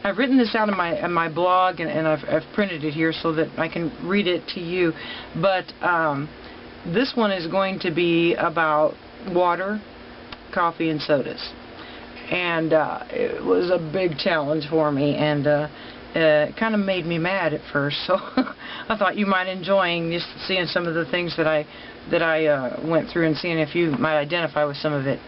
I've written this out in my blog, and I've printed it here so that I can read it to you. But this one is going to be about water, coffee, and sodas. And it was a big challenge for me, and it kind of made me mad at first. So I thought you might enjoy just seeing some of the things that I went through and seeing if you might identify with some of it.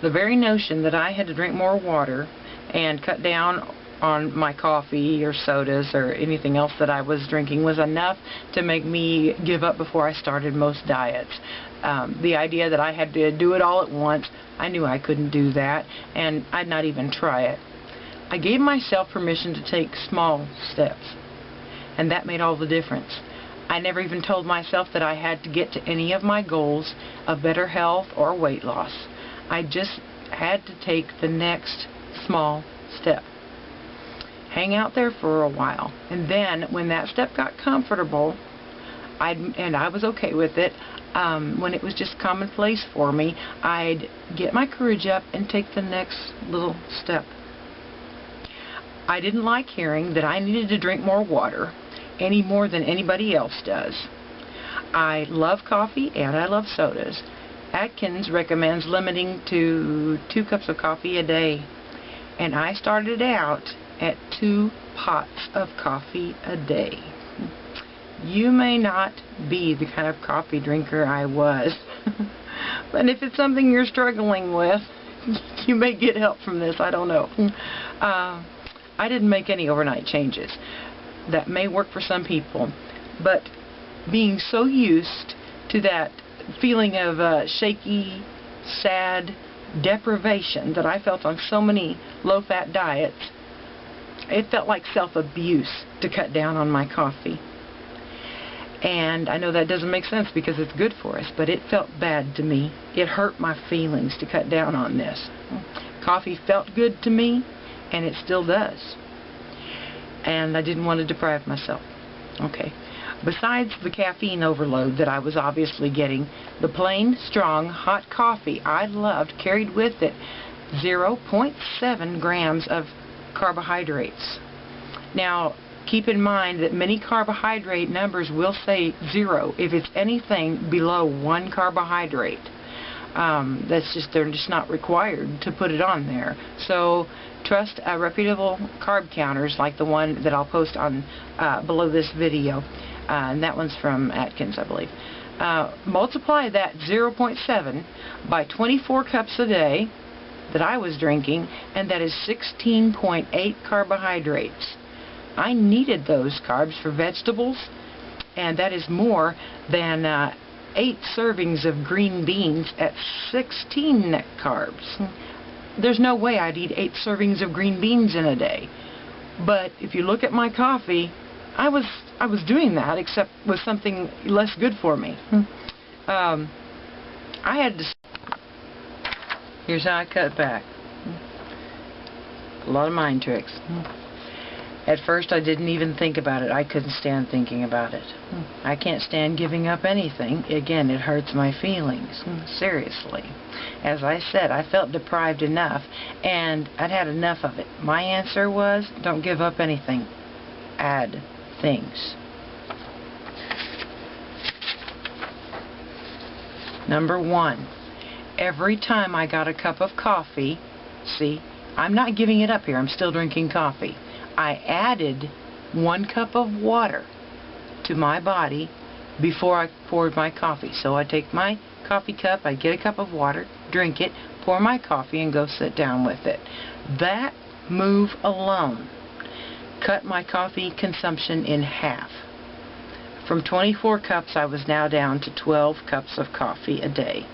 The very notion that I had to drink more water and cut down on my coffee or sodas or anything else that I was drinking was enough to make me give up before I started most diets. The idea that I had to do it all at once, I knew I couldn't do that, and I'd not even try it. I gave myself permission to take small steps, and that made all the difference. I never even told myself that I had to get to any of my goals of better health or weight loss. I just had to take the next small step. Hang out there for a while, and then when that step got comfortable, and I was okay with it, when it was just commonplace for me, I'd get my courage up and take the next little step. I didn't like hearing that I needed to drink more water any more than anybody else does. I love coffee and I love sodas. Atkins recommends limiting to 2 cups of coffee a day, and I started out at 2 pots of coffee a day. You may not be the kind of coffee drinker I was, but if it's something you're struggling with, you may get help from this. I don't know. I didn't make any overnight changes. That may work for some people, but being so used to that feeling of shaky, sad deprivation that I felt on so many low-fat diets, it felt like self-abuse to cut down on my coffee. And I know that doesn't make sense because it's good for us, but it felt bad to me. It hurt my feelings to cut down on this. Coffee felt good to me, and it still does. And I didn't want to deprive myself. Okay. Besides the caffeine overload that I was obviously getting, the plain, strong, hot coffee I loved carried with it 0.7 grams of carbohydrates. Now, keep in mind that many carbohydrate numbers will say 0 if it's anything below 1 carbohydrate. They're just not required to put it on there. So trust reputable carb counters like the one that I'll post on below this video. And that one's from Atkins, I believe. Multiply that 0.7 by 24 cups a day that I was drinking, and that is 16.8 carbohydrates. I needed those carbs for vegetables, and that is more than 8 servings of green beans at 16 net carbs. There's no way I'd eat 8 servings of green beans in a day. But if you look at my coffee, I was doing that, except with something less good for me. I had to. Here's how I cut back. A lot of mind tricks. At first, I didn't even think about it. I couldn't stand thinking about it. I can't stand giving up anything. Again, it hurts my feelings. Seriously. As I said, I felt deprived enough, and I'd had enough of it. My answer was, don't give up anything. Add things. Number 1. Every time I got a cup of coffee, see, I'm not giving it up here. I'm still drinking coffee. I added 1 cup of water to my body before I poured my coffee. So I take my coffee cup, I get a cup of water, drink it, pour my coffee, and go sit down with it. That move alone cut my coffee consumption in half. From 24 cups, I was now down to 12 cups of coffee a day.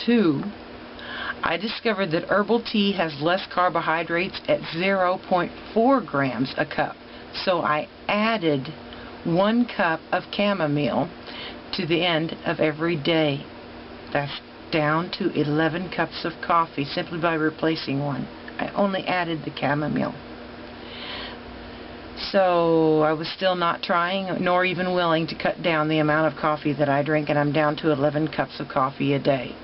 2, I discovered that herbal tea has less carbohydrates at 0.4 grams a cup So I added 1 cup of chamomile to the end of every day. That's down to 11 cups of coffee simply by replacing one. I only added the chamomile. So I was still not trying nor even willing to cut down the amount of coffee that I drink, and I'm down to 11 cups of coffee a day.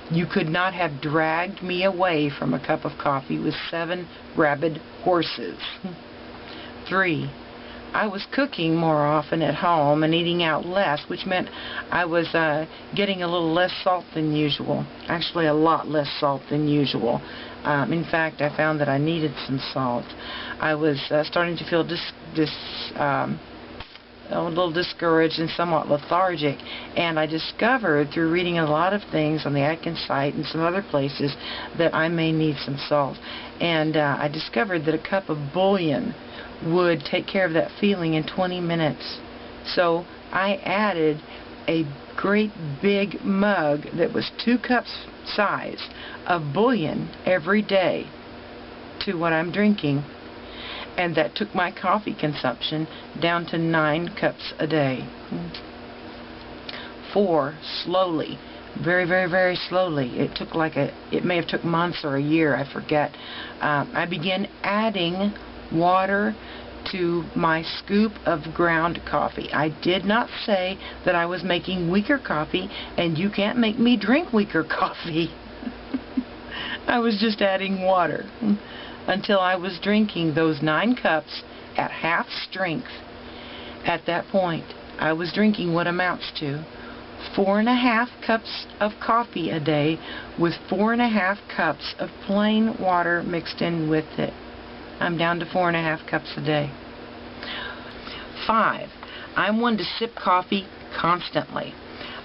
You could not have dragged me away from a cup of coffee with 7 rabid horses. 3. I was cooking more often at home and eating out less, which meant I was getting a little less salt than usual. Actually, a lot less salt than usual. In fact, I found that I needed some salt. I was starting to feel a little discouraged and somewhat lethargic, and I discovered through reading a lot of things on the Atkins site and some other places that I may need some salt. And I discovered that a cup of bouillon would take care of that feeling in 20 minutes. So I added a great big mug that was 2 cups size of bouillon every day to what I'm drinking, and that took my coffee consumption down to 9 cups a day. 4, slowly, very, very, very slowly. It may have took months or a year, I forget. I began adding water to my scoop of ground coffee. I did not say that I was making weaker coffee, and you can't make me drink weaker coffee. I was just adding water until I was drinking those 9 cups at half strength. At that point, I was drinking what amounts to 4.5 cups of coffee a day with 4.5 cups of plain water mixed in with it. I'm down to 4.5 cups a day. 5. I'm one to sip coffee constantly.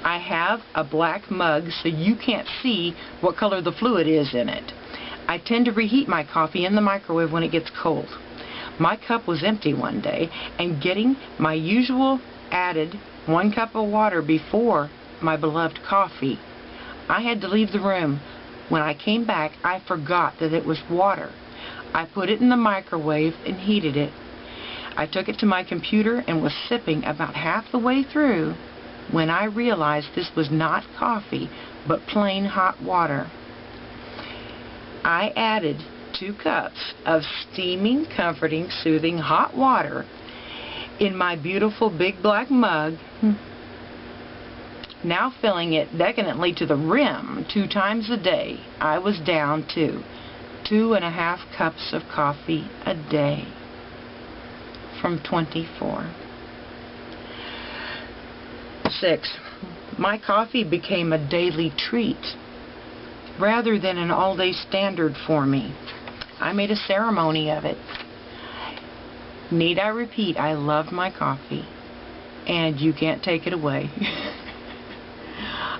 I have a black mug so you can't see what color the fluid is in it. I tend to reheat my coffee in the microwave when it gets cold. My cup was empty one day, and getting my usual added 1 cup of water before my beloved coffee, I had to leave the room. When I came back, I forgot that it was water. I put it in the microwave and heated it. I took it to my computer and was sipping about half the way through when I realized this was not coffee, but plain hot water. I added 2 cups of steaming, comforting, soothing hot water in my beautiful big black mug, now filling it decadently to the rim 2 times a day. I was down to 2.5 cups of coffee a day from 24. 6. My coffee became a daily treat rather than an all-day standard for me. I made a ceremony of it. Need I repeat, I love my coffee, and you can't take it away.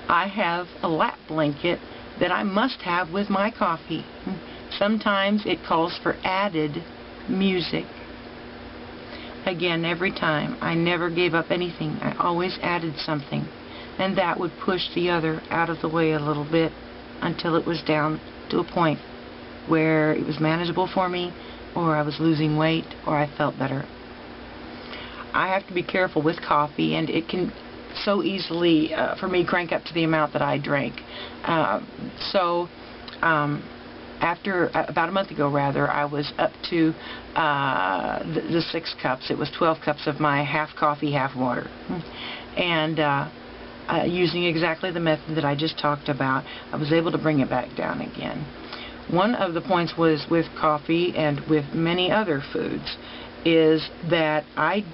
I have a lap blanket that I must have with my coffee. Sometimes it calls for added music. Again, every time, I never gave up anything. I always added something, and that would push the other out of the way a little bit until it was down to a point where it was manageable for me, or I was losing weight, or I felt better. I have to be careful with coffee, and it can so easily, for me, crank up to the amount that I drank. After about a month ago, rather, I was up to the 6 cups. It was 12 cups of my half coffee, half water. And using exactly the method that I just talked about, I was able to bring it back down again. One of the points was with coffee and with many other foods is that I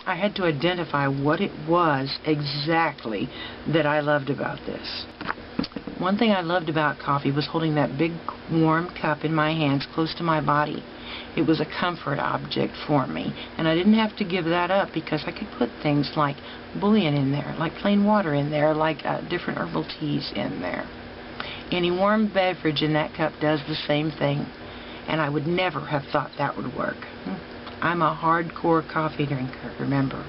had to identify what it was exactly that I loved about this. One thing I loved about coffee was holding that big warm cup in my hands close to my body. It was a comfort object for me, and I didn't have to give that up because I could put things like bouillon in there, like plain water in there, like different herbal teas in there. Any warm beverage in that cup does the same thing, and I would never have thought that would work. I'm a hardcore coffee drinker, remember.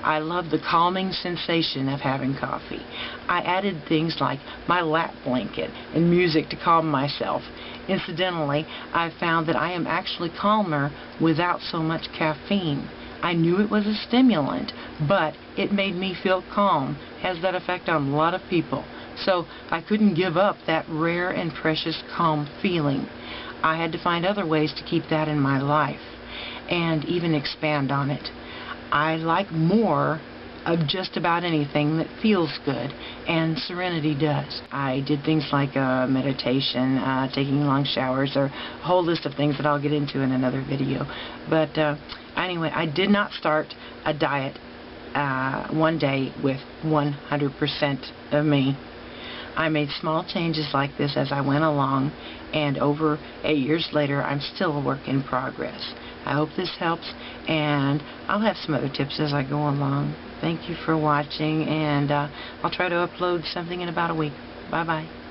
I love the calming sensation of having coffee. I added things like my lap blanket and music to calm myself. Incidentally, I found that I am actually calmer without so much caffeine. I knew it was a stimulant, but it made me feel calm. It has that effect on a lot of people. So I couldn't give up that rare and precious calm feeling. I had to find other ways to keep that in my life and even expand on it. I like more of just about anything that feels good, and Serenity does. I did things like meditation, taking long showers, or a whole list of things that I'll get into in another video. But anyway, I did not start a diet one day with 100% of me. I made small changes like this as I went along, and over 8 years later, I'm still a work in progress. I hope this helps, and I'll have some other tips as I go along. Thank you for watching, and I'll try to upload something in about a week. Bye-bye.